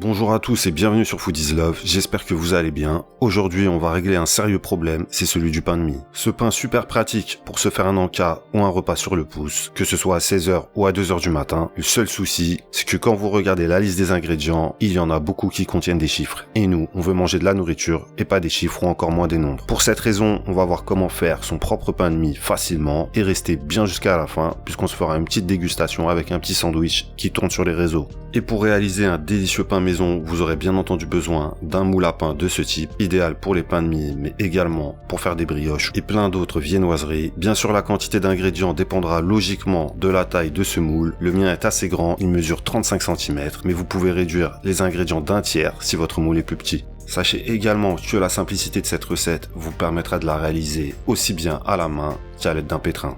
Bonjour à tous et bienvenue sur Food is Love, j'espère que vous allez bien. Aujourd'hui on va régler un sérieux problème, c'est celui du pain de mie. Ce pain super pratique pour se faire un encas ou un repas sur le pouce, que ce soit à 16h ou à 2h du matin. Le seul souci, c'est que quand vous regardez la liste des ingrédients, il y en a beaucoup qui contiennent des chiffres. Et nous, on veut manger de la nourriture et pas des chiffres ou encore moins des nombres. Pour cette raison, on va voir comment faire son propre pain de mie facilement et rester bien jusqu'à la fin, puisqu'on se fera une petite dégustation avec un petit sandwich qui tourne sur les réseaux. Et pour réaliser un délicieux pain maison, vous aurez bien entendu besoin d'un moule à pain de ce type, idéal pour les pains de mie, mais également pour faire des brioches et plein d'autres viennoiseries. Bien sûr, la quantité d'ingrédients dépendra logiquement de la taille de ce moule. Le mien est assez grand, il mesure 35 cm, mais vous pouvez réduire les ingrédients d'un tiers si votre moule est plus petit. Sachez également que la simplicité de cette recette vous permettra de la réaliser aussi bien à la main qu'à l'aide d'un pétrin.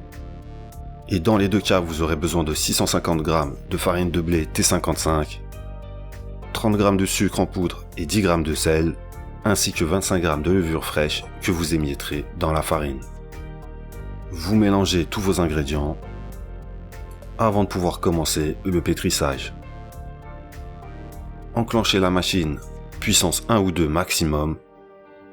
Et dans les deux cas, vous aurez besoin de 650 g de farine de blé T55, 30 g de sucre en poudre et 10 g de sel, ainsi que 25 g de levure fraîche que vous émietterez dans la farine. Vous mélangez tous vos ingrédients avant de pouvoir commencer le pétrissage. Enclenchez la machine puissance 1 ou 2 maximum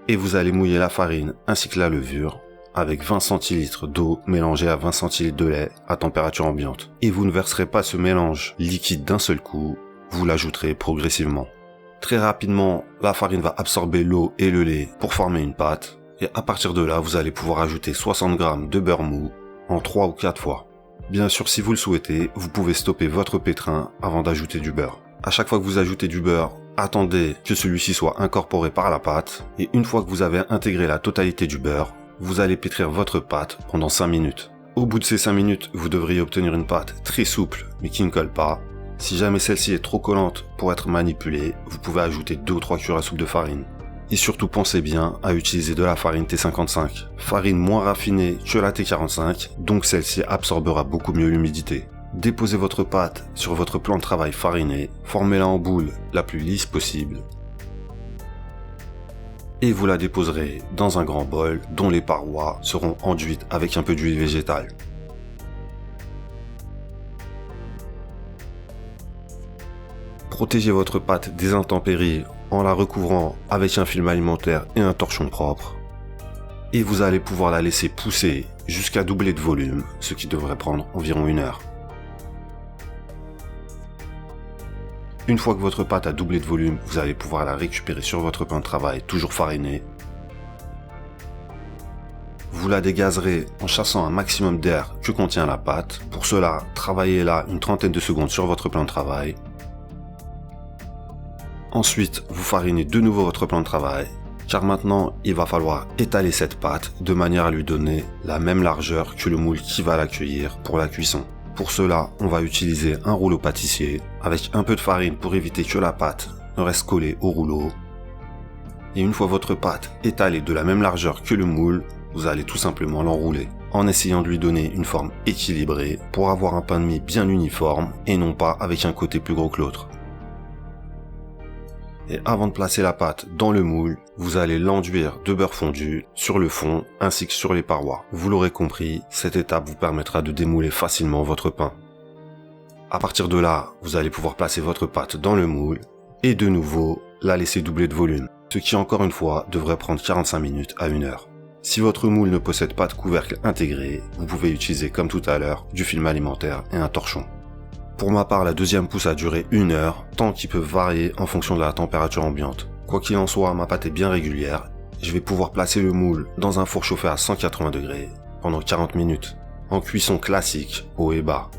et vous allez mouiller la farine ainsi que la levure avec 20 centilitres d'eau mélangée à 20 centilitres de lait à température ambiante. Et vous ne verserez pas ce mélange liquide d'un seul coup, vous l'ajouterez progressivement. Très rapidement, la farine va absorber l'eau et le lait pour former une pâte. Et à partir de là, vous allez pouvoir ajouter 60 g de beurre mou en 3 ou 4 fois. Bien sûr, si vous le souhaitez, vous pouvez stopper votre pétrin avant d'ajouter du beurre. À chaque fois que vous ajoutez du beurre, attendez que celui-ci soit incorporé par la pâte. Et une fois que vous avez intégré la totalité du beurre, vous allez pétrir votre pâte pendant 5 minutes. Au bout de ces 5 minutes, vous devriez obtenir une pâte très souple mais qui ne colle pas. Si jamais celle-ci est trop collante pour être manipulée, vous pouvez ajouter 2 ou 3 cuillères à soupe de farine. Et surtout pensez bien à utiliser de la farine T55. Farine moins raffinée que la T45, donc celle-ci absorbera beaucoup mieux l'humidité. Déposez votre pâte sur votre plan de travail fariné, formez-la en boule la plus lisse possible. Et vous la déposerez dans un grand bol dont les parois seront enduites avec un peu d'huile végétale. Protégez votre pâte des intempéries en la recouvrant avec un film alimentaire et un torchon propre. Et vous allez pouvoir la laisser pousser jusqu'à doubler de volume, ce qui devrait prendre environ 1 heure. Une fois que votre pâte a doublé de volume, vous allez pouvoir la récupérer sur votre pain de travail, toujours fariné. Vous la dégazerez en chassant un maximum d'air que contient la pâte. Pour cela, travaillez-la une trentaine de secondes sur votre plan de travail. Ensuite, vous farinez de nouveau votre plan de travail, car maintenant, il va falloir étaler cette pâte de manière à lui donner la même largeur que le moule qui va l'accueillir pour la cuisson. Pour cela, on va utiliser un rouleau pâtissier avec un peu de farine pour éviter que la pâte ne reste collée au rouleau. Et une fois votre pâte étalée de la même largeur que le moule, vous allez tout simplement l'enrouler en essayant de lui donner une forme équilibrée pour avoir un pain de mie bien uniforme et non pas avec un côté plus gros que l'autre. Et avant de placer la pâte dans le moule, vous allez l'enduire de beurre fondu sur le fond ainsi que sur les parois. Vous l'aurez compris, cette étape vous permettra de démouler facilement votre pain. À partir de là, vous allez pouvoir placer votre pâte dans le moule et de nouveau la laisser doubler de volume, ce qui encore une fois devrait prendre 45 minutes à 1 heure. Si votre moule ne possède pas de couvercle intégré, vous pouvez utiliser comme tout à l'heure du film alimentaire et un torchon. Pour ma part, la deuxième pousse a duré 1 heure, temps qui peut varier en fonction de la température ambiante. Quoi qu'il en soit, ma pâte est bien régulière. Je vais pouvoir placer le moule dans un four chauffé à 180 degrés pendant 40 minutes, en cuisson classique, haut et bas.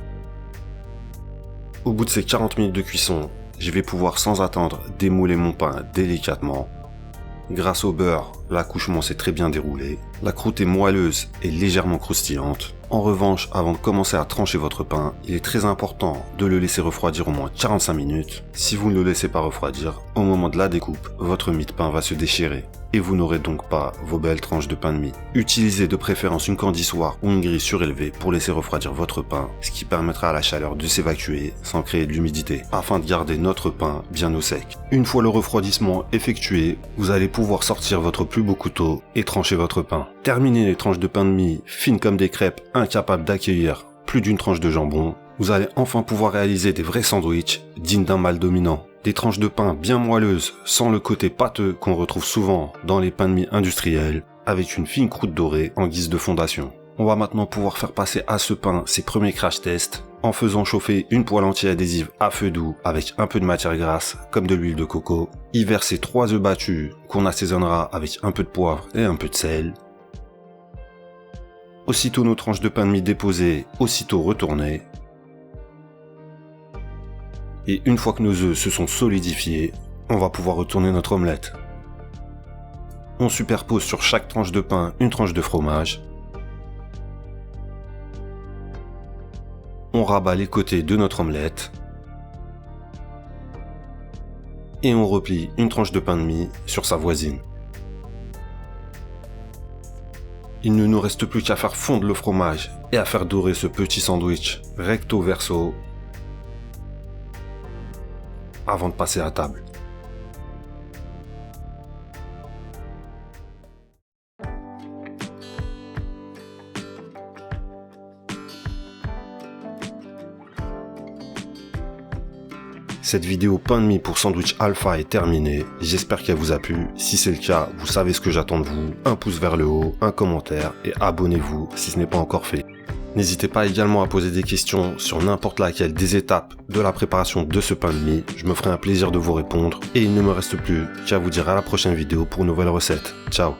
Au bout de ces 40 minutes de cuisson, je vais pouvoir sans attendre démouler mon pain délicatement. Grâce au beurre, l'accouchement s'est très bien déroulé. La croûte est moelleuse et légèrement croustillante. En revanche, avant de commencer à trancher votre pain, il est très important de le laisser refroidir au moins 45 minutes. Si vous ne le laissez pas refroidir, au moment de la découpe, votre mie de pain va se déchirer et vous n'aurez donc pas vos belles tranches de pain de mie. Utilisez de préférence une candissoire ou une grille surélevée pour laisser refroidir votre pain, ce qui permettra à la chaleur de s'évacuer sans créer de l'humidité, afin de garder notre pain bien au sec. Une fois le refroidissement effectué, vous allez pouvoir sortir votre plus beau couteau et trancher votre pain. Terminez les tranches de pain de mie fines comme des crêpes, incapables d'accueillir plus d'une tranche de jambon. Vous allez enfin pouvoir réaliser des vrais sandwichs dignes d'un mâle dominant. Des tranches de pain bien moelleuses, sans le côté pâteux qu'on retrouve souvent dans les pains de mie industriels, avec une fine croûte dorée en guise de fondation. On va maintenant pouvoir faire passer à ce pain ses premiers crash tests en faisant chauffer une poêle anti-adhésive à feu doux avec un peu de matière grasse comme de l'huile de coco, y verser 3 œufs battus qu'on assaisonnera avec un peu de poivre et un peu de sel. Aussitôt nos tranches de pain de mie déposées, aussitôt retournées. Et une fois que nos œufs se sont solidifiés, on va pouvoir retourner notre omelette. On superpose sur chaque tranche de pain une tranche de fromage. On rabat les côtés de notre omelette. Et on replie une tranche de pain de mie sur sa voisine. Il ne nous reste plus qu'à faire fondre le fromage et à faire dorer ce petit sandwich recto verso avant de passer à table. Cette vidéo pain de mie pour sandwich alpha est terminée, j'espère qu'elle vous a plu. Si c'est le cas, vous savez ce que j'attends de vous, un pouce vers le haut, un commentaire et abonnez-vous si ce n'est pas encore fait. N'hésitez pas également à poser des questions sur n'importe laquelle des étapes de la préparation de ce pain de mie, je me ferai un plaisir de vous répondre et il ne me reste plus qu'à vous dire à la prochaine vidéo pour une nouvelle recette. Ciao.